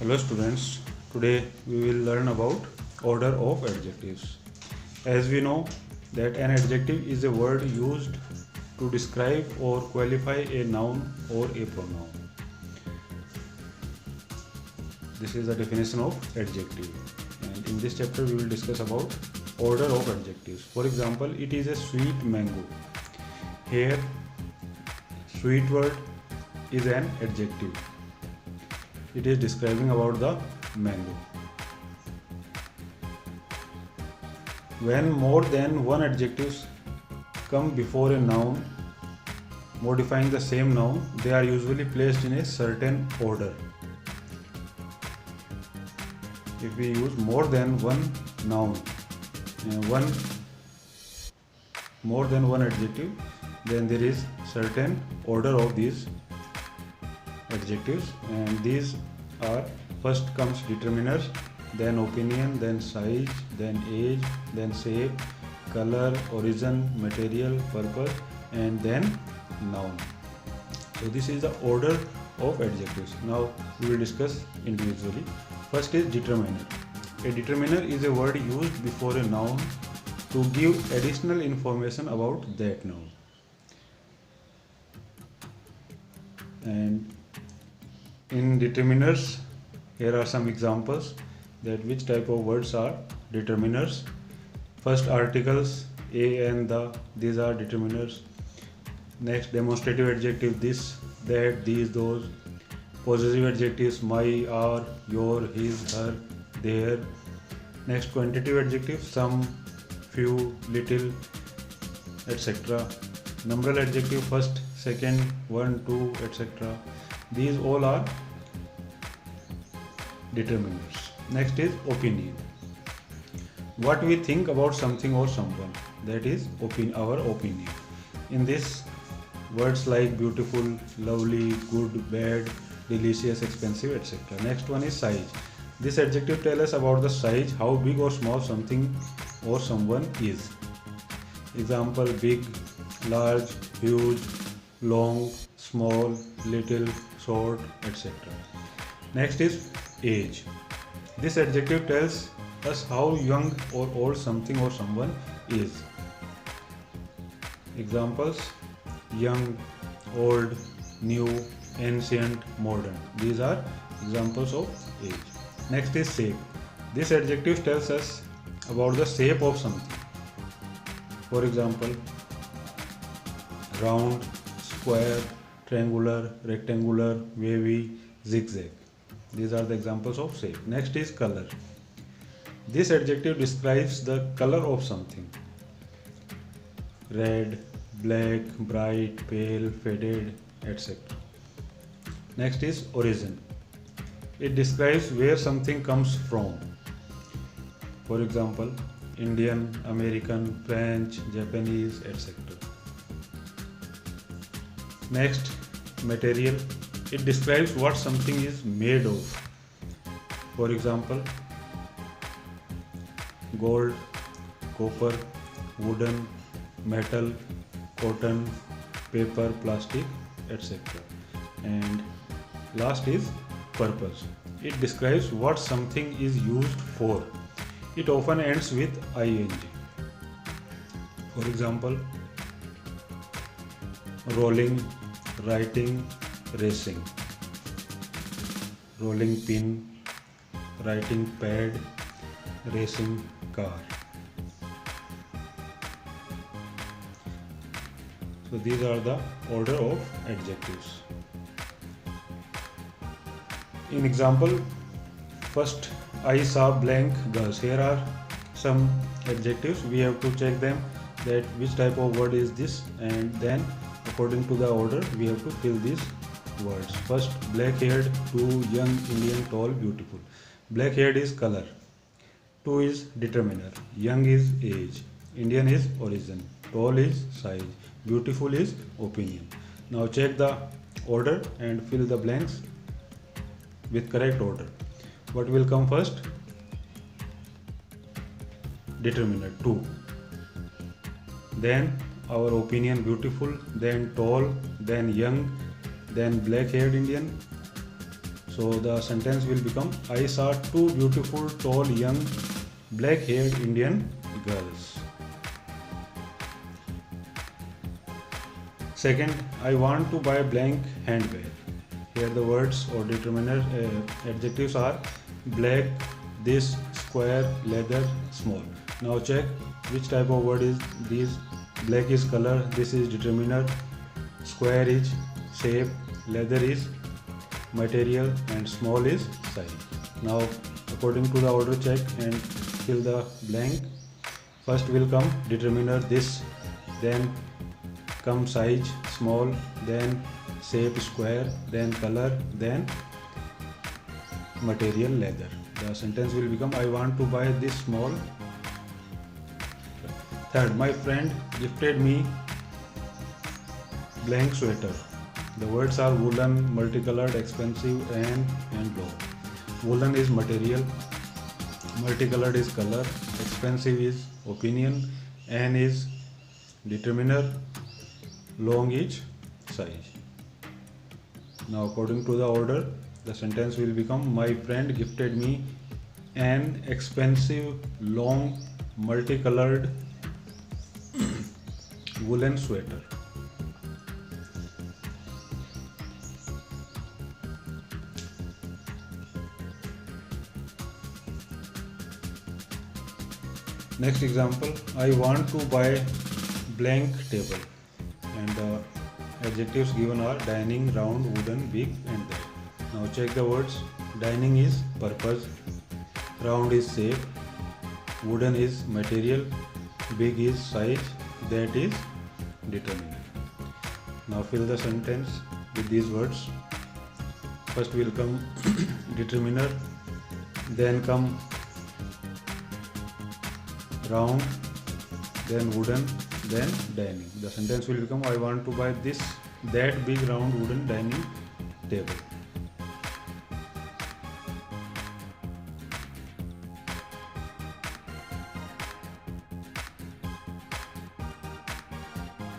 Hello students, today we will learn about order of adjectives. As we know that an adjective is a word used to describe or qualify a noun or a pronoun. This is the definition of adjective, and in this chapter we will discuss about order of adjectives. For example, it is a sweet mango. Here sweet word is an adjective. It is describing about the mango. When more than one adjectives come before a noun modifying the same noun, they are usually placed in a certain order. If we use more than one noun, more than one adjective, then there is certain order of these adjectives, and these are: first comes determiners, then opinion, then size, then age, then shape, color, origin, material, purpose, and then noun. So this is the order of adjectives. Now we will discuss individually. First is determiner. A determiner is a word used before a noun to give additional information about that noun. And in determiners, here are some examples that which type of words are determiners. First, articles a and the, these are determiners. Next, demonstrative adjective this, that, these, those. Possessive adjectives my, our, your, his, her, their. Next, quantitative adjective some, few, little, etc. Numeral adjective first, second, one, two, etc. These all are determiners. Next is opinion. What we think about something or someone, that is our opinion. In this, words like beautiful, lovely, good, bad, delicious, expensive, etc. Next one is size. This adjective tells us about the size, how big or small something or someone is. Example: big, large, huge, long, small, little, short, etc. Next is age. This adjective tells us how young or old something or someone is. Examples: young, old, new, ancient, modern. These are examples of age. Next is shape. This adjective tells us about the shape of something. For example, round, square, triangular, rectangular, wavy, zigzag. These are the examples of shape. Next is color. This adjective describes the color of something. Red, black, bright, pale, faded, etc. Next is origin. It describes where something comes from. For example, Indian, American, French, Japanese, etc. Next, material. It describes what something is made of. For example, gold, copper, wooden, metal, cotton, paper, plastic, etc. And last is purpose. It describes what something is used for. It often ends with ing. For example, rolling, writing, racing. Rolling pin, writing pad, racing car. So these are the order of adjectives. In example, first, I saw blank girls. Here are some adjectives. We have to check them, that which type of word is this, and then according to the order we have to fill these words. First, black haired, 2, young, Indian, tall, beautiful. Black haired is color, 2 is determiner, young is age, Indian is origin, tall is size, beautiful is opinion. Now check the order and fill the blanks with correct order. What will come first? Determiner 2, then our opinion beautiful, then tall, then young, then black haired Indian, So the sentence will become, I saw two beautiful, tall, young, black-haired Indian girls. Second, I want to buy blank handbag. Here the words or determiner adjectives are black, this, square, leather, small. Now check which type of word is these. Black is color, this is determiner, square is shape, leather is material, and small is size. Now according to the order, check and fill the blank. First will come determiner this, then come size small, then shape square, then color, then material leather. The sentence will become, I want to buy this small. Third, my friend gifted me blank sweater. The words are woolen, multicolored, expensive, and long. Woolen is material, multicolored is color, expensive is opinion, and is determiner, long is size. Now according to the order, the sentence will become, my friend gifted me an expensive, long, multicolored woolen sweater. Next example, I want to buy blank table, and the adjectives given are dining, round, wooden, big, and that. Now check the words. Dining is purpose, round is shape, wooden is material, big is size, that is determiner. Now fill the sentence with these words. First will come determiner, then come round, then wooden, then dining. The sentence will become, I want to buy that big round wooden dining table.